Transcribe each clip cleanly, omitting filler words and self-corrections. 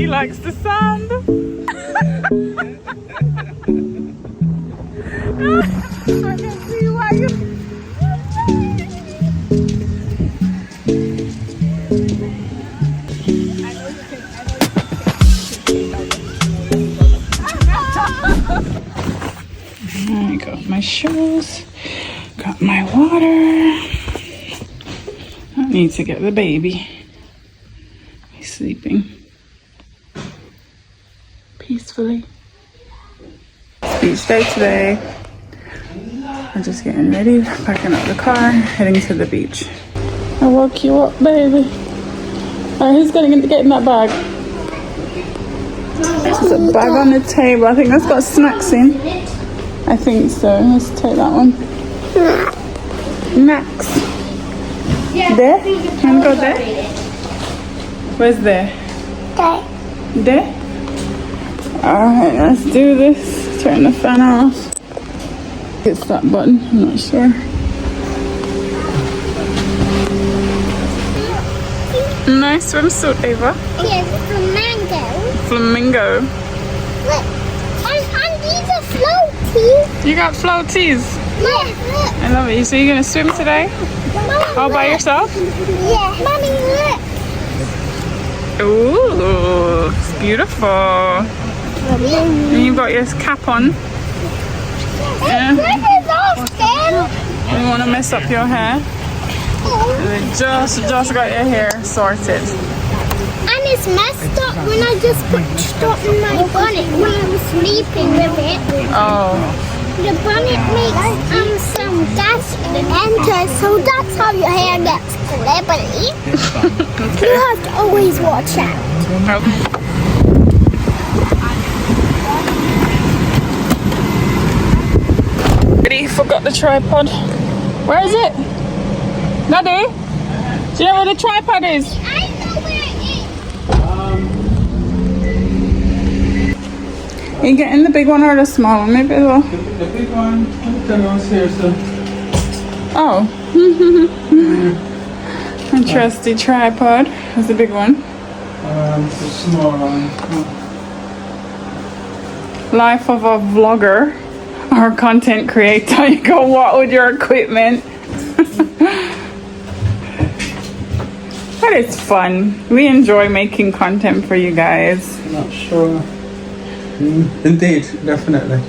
likes the sand. I can see why you. I got my shoes, got my water. I need to get the baby. He's sleeping peacefully. Beach day today. I'm just getting ready, packing up the car, heading to the beach. I woke you up, baby. Alright, who's gonna get in that bag? There's a bag on the table. I think that's got snacks in. I think so. Let's take that one. Max. There? Can we go there? Where's there? There? Alright, let's do this. Turn the fan off. It's that button, I'm not sure. Nice swimsuit, Ava. Yes, flamingo. Flamingo. Look, and these are floaties. You got floaties. Look, look. I love it. So you're gonna swim today? Mommy, All by look. yourself? Yeah. Mommy, look. Ooh, it's beautiful. And you've got your cap on. Yeah. This is awesome. You don't want to mess up your hair. And you just got your hair sorted. And it's messed up when I just put stuff in my bonnet when I was sleeping with it. Oh. The bonnet makes some gas enter, so that's how your hair gets slippery. Okay. You have to always watch out. Okay. Forgot the tripod. Where is it? Daddy? Do you know where the tripod is? I know where it is. Are you getting the big one or the small one? Maybe the big one. The one's here, so. Oh. A trusty tripod. That's the big one. The small one. Life of a vlogger or content creator. You go what with your equipment. But it's fun. We enjoy making content for you guys. Not sure. Indeed, definitely.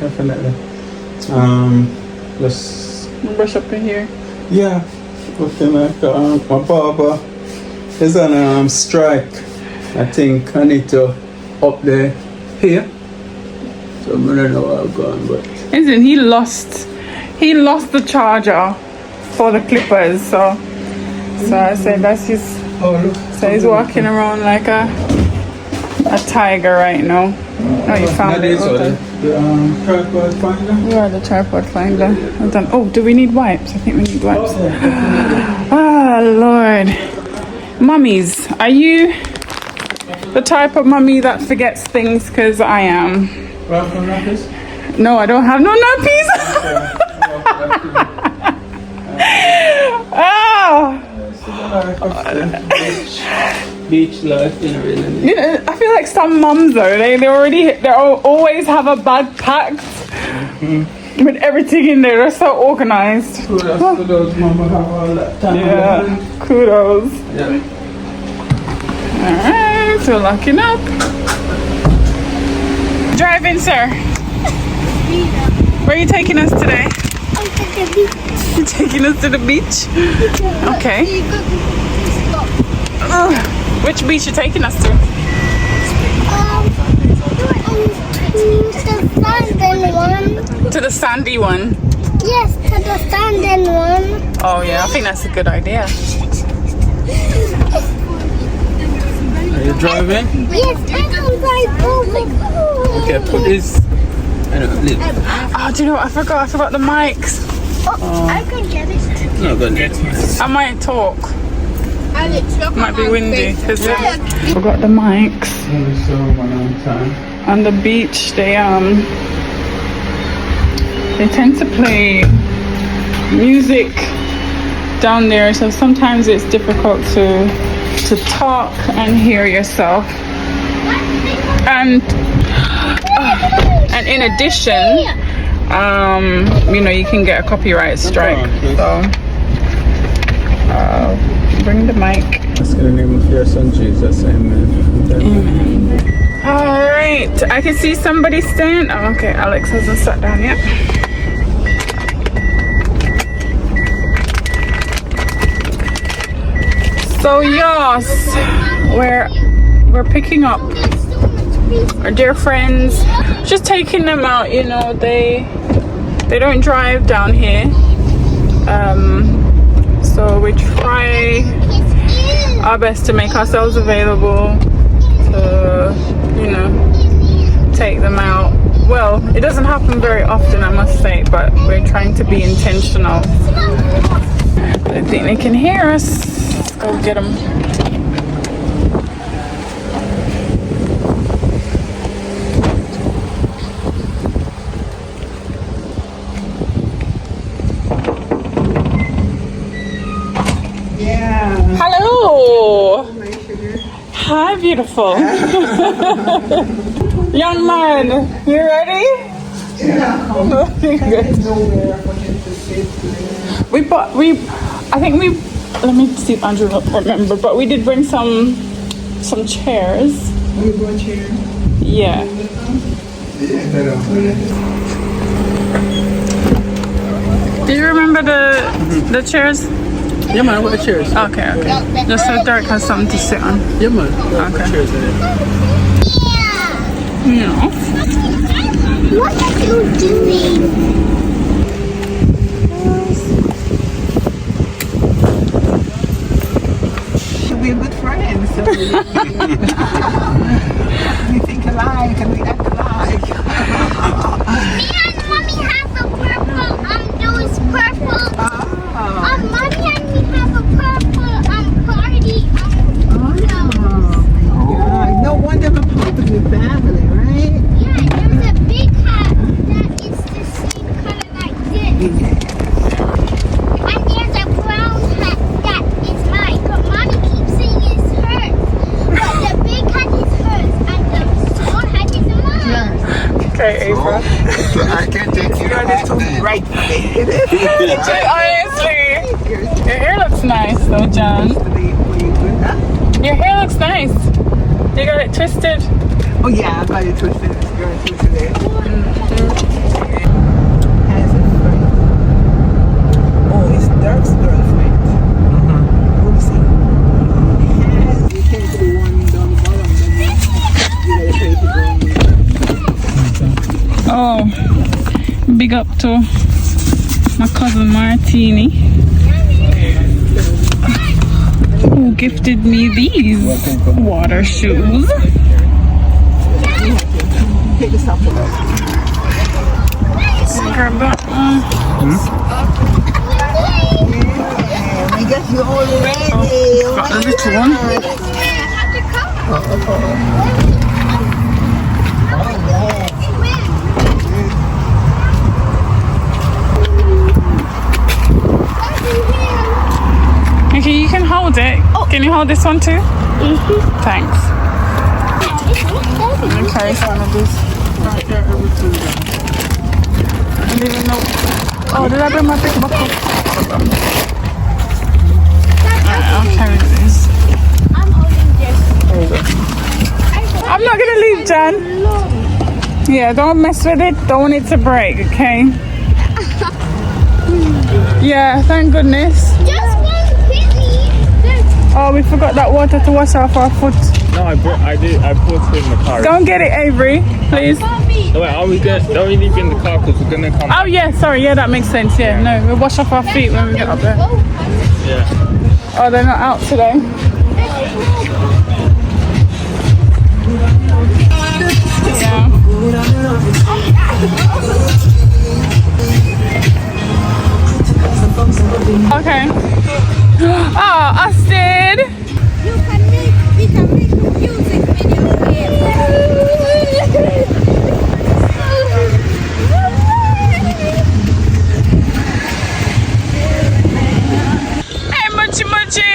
Let's. Brush up in here. Yeah. Okay, my barber is on strike. I think I need to up there here. So I don't know where I'm going, but. Listen, he lost the charger for the clippers, so I said that's his. Oh, look. So he's walking around like a tiger right now. Oh, you found it. Okay. The tripod finder. You are the tripod finder. Well done. Oh, do we need wipes? I think we need wipes. Ah, Lord. Mummies, are you the type of mummy that forgets things? Because I am. No, I don't have no nappies. Oh. Beach life, you know. I feel like some mums though, they always have a bag packed with everything in there. They're so organized. Kudos, mama have all that time. Yeah, kudos. Yeah. Alright, so locking up. Driving, sir. Where are you taking us today? You're taking us to the beach? Okay. Which beach are you taking us to? The sandy one. To the sandy one? Yes, to the sandy one. Oh yeah, I think that's a good idea. Are you driving? Yes, I can drive over. Okay, put this. I don't leave. Oh, do you know what? I forgot the mics. I can get it. No, go next. I might talk. Might be windy because I forgot the mics. So one time. On the beach, they tend to play music down there, so sometimes it's difficult to talk and hear yourself. And in addition, you know, you can get a copyright strike. So bring the mic. That's in the name of your son Jesus. Amen. Amen. All right, I can see somebody stand. Oh, okay, Alex hasn't sat down yet. So yes, we're picking up our dear friends, just taking them out. You know, they don't drive down here, so we try our best to make ourselves available to, you know, take them out. Well, it doesn't happen very often, I must say, but we're trying to be intentional. I think they can hear us. Let's go get them. Hello. Hi, beautiful. Young man, you ready? Yeah. Let me see if Andrew will remember, but we did bring some chairs. We brought chairs? Yeah. Do you remember the chairs? Yeah, man, I got the chairs. Okay. Just so Derek has something to sit on. Yeah, man. I got the chairs in it. Yeah. What are you doing? We're good friends, so we think alike and we act alike. Me and Mommy have a purple, those purple. Mommy and me have a purple, party, Yeah, no wonder we're part of your family, right? Yeah, there's a big hat that is the same color like this. Yeah. And there's a brown hat that is mine, but Mommy keeps saying it's hers. But the big hat is hers, and the small hat is mine. Okay, Ava. I can't take you You're too bright for me. Honestly, your hair looks nice though, John. Your hair looks nice. You got it twisted. Oh yeah, I got it twisted. It's going twisted there. Has a friend. Oh, it's Dirk's girlfriend. Let me see. Has, you came to the one down the bottom, then you gotta pay to go. Oh, big up to my cousin Martini, who gifted me these water shoes. Take this off. Grab that one. We got you all ready. Got the little one. Okay, you can hold it. Can you hold this one too? Thanks. Okay, so one of these. Right there, everything there. I didn't even know. Oh, did I bring my big buckle? Alright, I'll carry this. I'm holding this. I'm not gonna leave, Jan. Yeah, don't mess with it. Don't want it to break, okay? Yeah, thank goodness. Just one penny. Oh, we forgot that water to wash off our foot. No, I put it in the car. Don't get it, Avery, please. No, wait, don't we leave it in the car because we're gonna come. Oh yeah, sorry, yeah, that makes sense. Yeah, no, we'll wash off our feet when we get up there. Yeah. Oh, they're not out today. Yeah. Okay. Oh, Austin. We can make music video Hey, Mochi Mochi.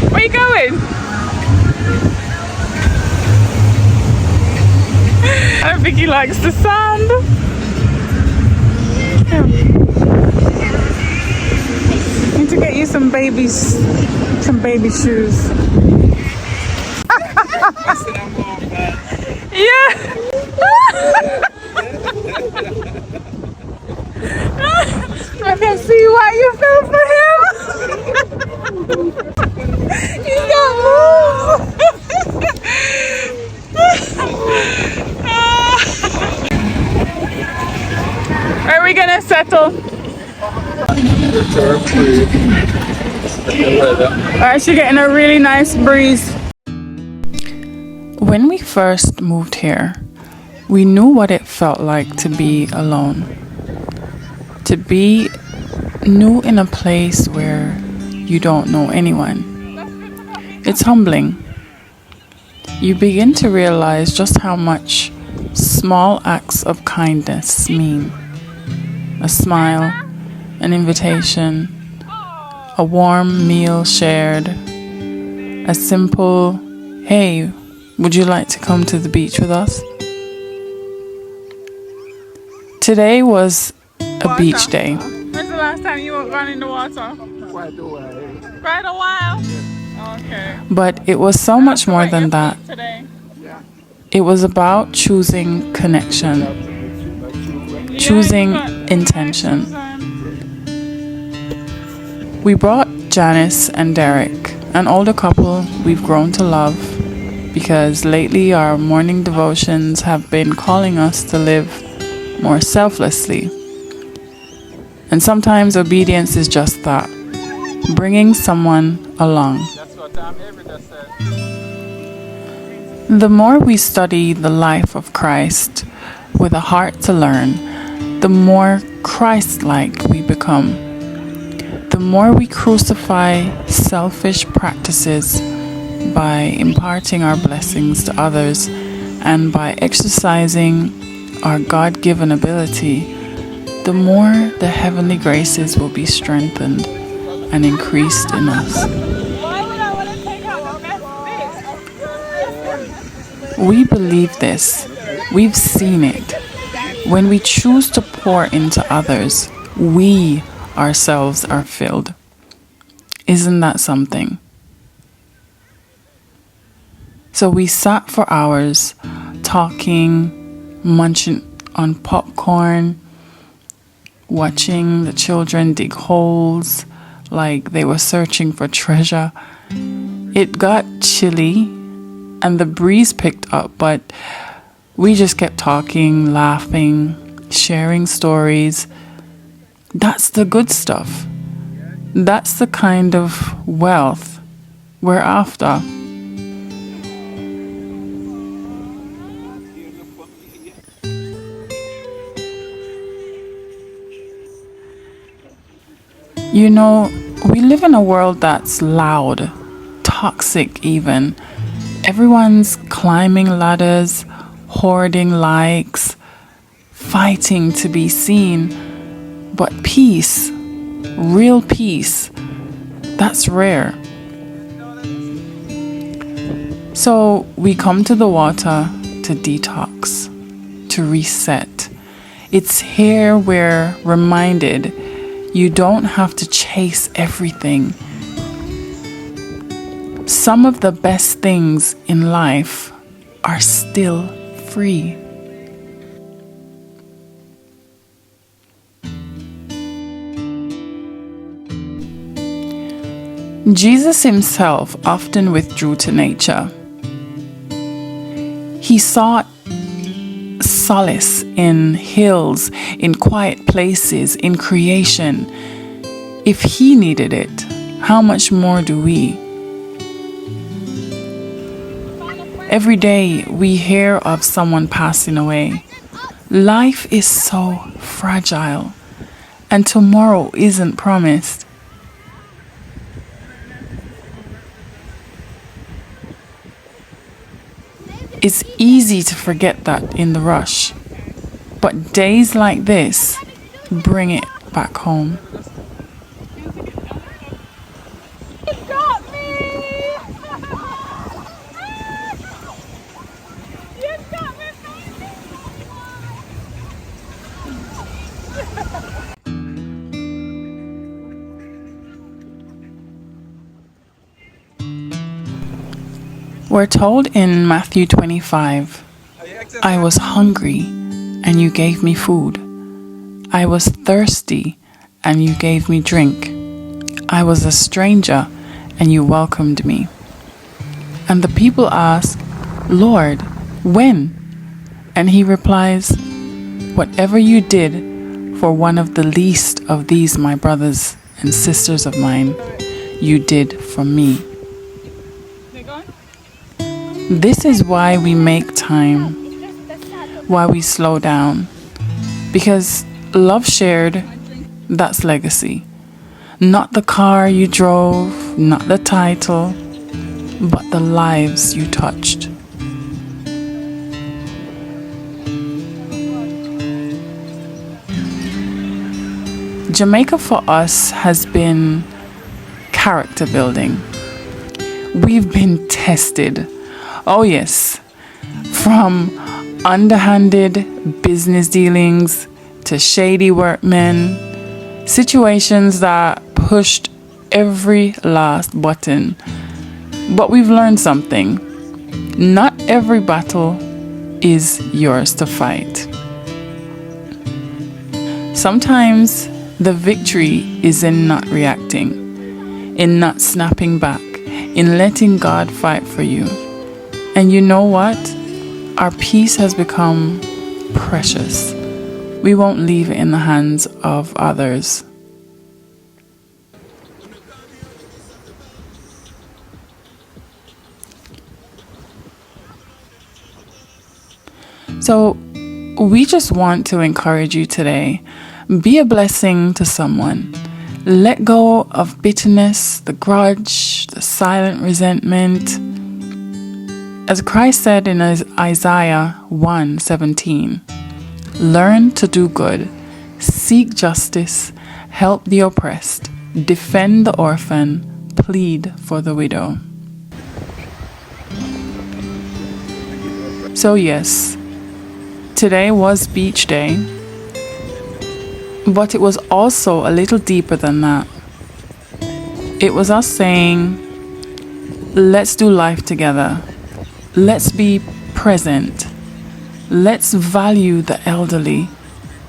Where you going? think he likes the sand. Yeah. Need to get you some baby shoes. Yeah. I can see why you fell for him. He's got moves. Where are we gonna settle? We're actually getting a really nice breeze. When we first moved here, we knew what it felt like to be alone. To be new in a place where you don't know anyone. It's humbling. You begin to realize just how much small acts of kindness mean. A smile, an invitation, a warm meal shared, a simple, "Hey, would you like to come to the beach with us?" Today was a beach day. When's the last time you gone in the water? Quite a while. Quite a while. Okay. But it was so much more than that. It was about choosing connection, choosing intention. We brought Janice and Derek, an older couple we've grown to love, because lately our morning devotions have been calling us to live more selflessly. And sometimes obedience is just that, bringing someone along. That's what Avery just said. The more we study the life of Christ with a heart to learn, the more Christ-like we become. The more we crucify selfish practices by imparting our blessings to others and by exercising our God-given ability, the more the heavenly graces will be strengthened and increased in us. We believe this. We've seen it. When we choose to pour into others, we ourselves are filled. Isn't that something? So we sat for hours talking, munching on popcorn, watching the children dig holes like they were searching for treasure. It got chilly and the breeze picked up, but we just kept talking, laughing, sharing stories. That's the good stuff. That's the kind of wealth we're after. You know, we live in a world that's loud, toxic even. Everyone's climbing ladders, hoarding likes, fighting to be seen. But peace, real peace, that's rare. So we come to the water to detox, to reset. It's here we're reminded you don't have to chase everything. Some of the best things in life are still free. Jesus himself often withdrew to nature. He sought solace in hills, in quiet places, in creation. If he needed it, how much more do we? Every day we hear of someone passing away. Life is so fragile, and tomorrow isn't promised. It's easy to forget that in the rush, but days like this bring it back home. It got me! You got me, baby! We're told in Matthew 25, I was hungry and you gave me food. I was thirsty and you gave me drink. I was a stranger and you welcomed me. And the people ask, Lord, when? And he replies, whatever you did for one of the least of these my brothers and sisters of mine, you did for me. This is why we make time, why we slow down. Because love shared, that's legacy. Not the car you drove, not the title, but the lives you touched. Jamaica for us has been character building. We've been tested. Oh yes, from underhanded business dealings to shady workmen, situations that pushed every last button. But we've learned something. Not every battle is yours to fight. Sometimes the victory is in not reacting, in not snapping back, in letting God fight for you. And you know what? Our peace has become precious. We won't leave it in the hands of others. So we just want to encourage you today. Be a blessing to someone. Let go of bitterness, the grudge, the silent resentment. As Christ said in Isaiah 1:17, learn to do good, seek justice, help the oppressed, defend the orphan, plead for the widow. So yes, today was beach day, but it was also a little deeper than that. It was us saying, let's do life together. Let's be present. Let's value the elderly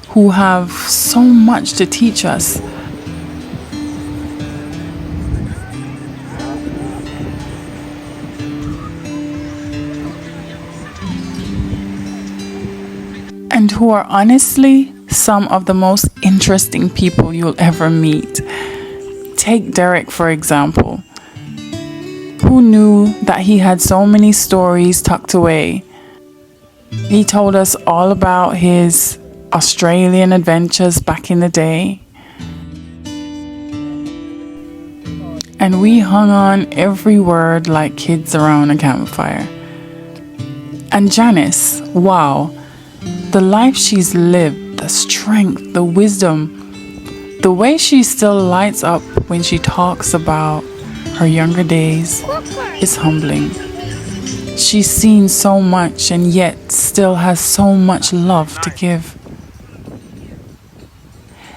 who have so much to teach us. And who are honestly some of the most interesting people you'll ever meet. Take Derek, for example. Who knew that he had so many stories tucked away? He told us all about his Australian adventures back in the day. And we hung on every word like kids around a campfire. And Janice, wow, the life she's lived, the strength, the wisdom, the way she still lights up when she talks about her younger days is humbling. She's seen so much and yet still has so much love to give.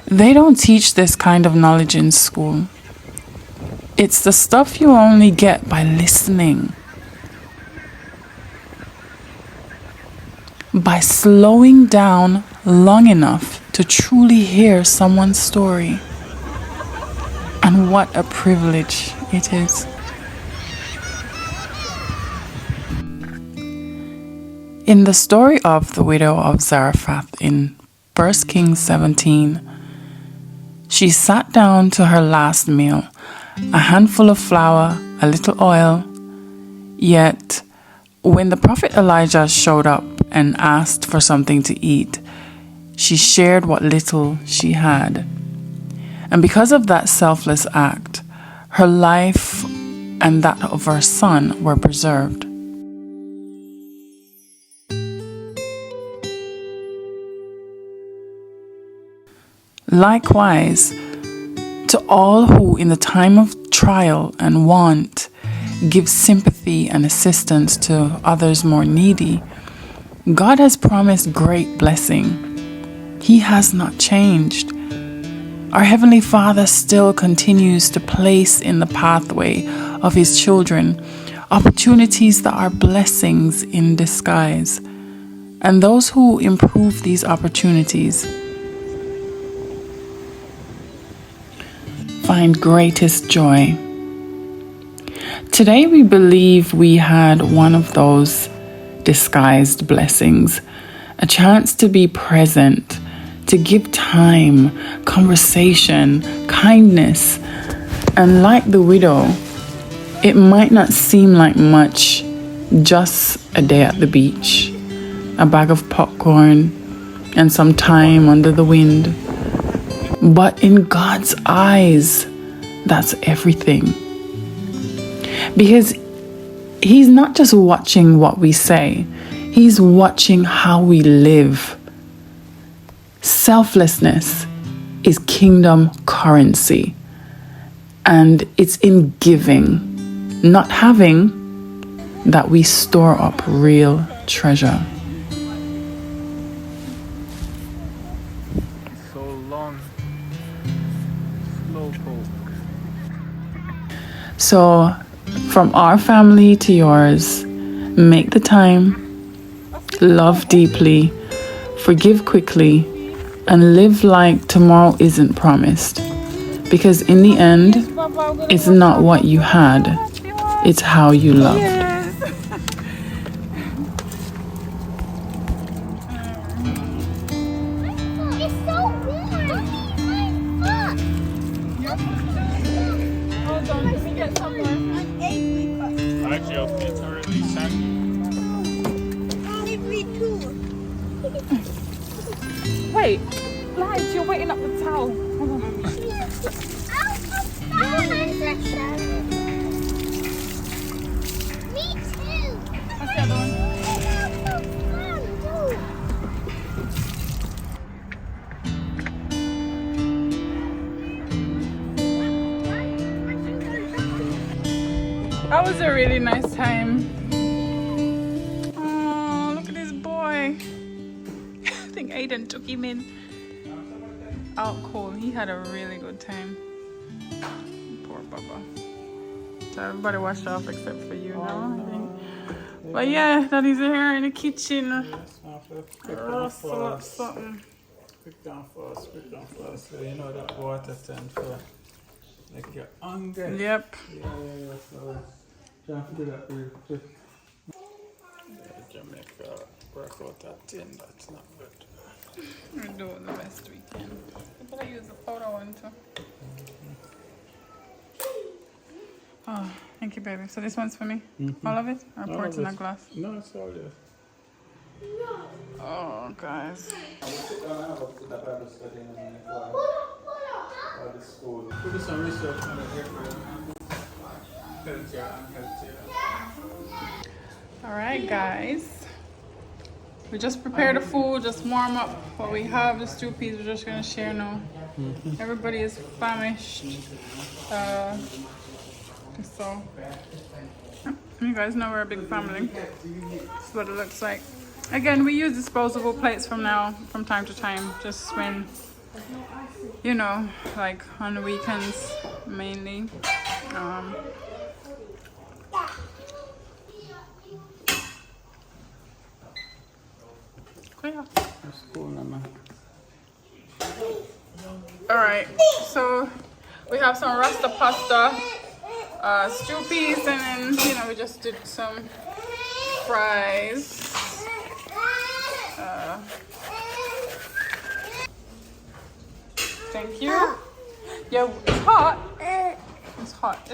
They don't teach this kind of knowledge in school. It's the stuff you only get by listening. By slowing down long enough to truly hear someone's story. And what a privilege it is. In the story of the widow of Zarephath in 1 Kings 17, she sat down to her last meal, a handful of flour, a little oil. Yet, when the prophet Elijah showed up and asked for something to eat, she shared what little she had. And because of that selfless act, her life and that of her son were preserved. Likewise, to all who in the time of trial and want give sympathy and assistance to others more needy, God has promised great blessing. He has not changed. Our Heavenly Father still continues to place in the pathway of His children opportunities that are blessings in disguise. And those who improve these opportunities find greatest joy. Today we believe we had one of those disguised blessings, a chance to be present, to give time, conversation, kindness. And like the widow, it might not seem like much, just a day at the beach, a bag of popcorn, and some time under the wind. But in God's eyes, that's everything. Because He's not just watching what we say, He's watching how we live. Selflessness is kingdom currency. And it's in giving, not having, that we store up real treasure. So long. Slow poke. So, from our family to yours, make the time, love deeply, forgive quickly, and live like tomorrow isn't promised. Because in the end, it's not what you had, it's how you love. It's so warm. Hold on, let me get some more. Actually, your feet are really sandy. Wait, Lige, you're waiting up the towel. Hold on. Me too. What's the other one? That was a really nice time. Oh, look at this boy. I think Aiden took him in. Out cold. He had a really good time. Poor Baba. So everybody washed off except for you now, I think. But yeah, Daddy's here in the kitchen. Rustle up something. Quick down fast. So you know that water tend for like you're hungry. Yep. Yeah. So trying to do that real quick. Jamaica work out that tin, that's not good. We're doing the best we can. We better use the photo one too. Oh, thank you, baby. So this one's for me? All of it? Or pour it in a glass? No, it's all there. Oh, guys. Put some research on the healthier and healthier. All right, guys. We just prepared the food, just warm up what we have. The stew peas we're just gonna share now. Everybody is famished. So, you guys know we're a big family. This is what it looks like. Again, we use disposable plates from time to time, just when, you know, like on the weekends mainly. Yeah. That's cool, man. Alright, so we have some rasta pasta, stew peas, and then, you know, we just did some fries. Thank you. Yeah, it's hot. It's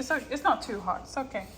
hot. It's not too hot. It's okay.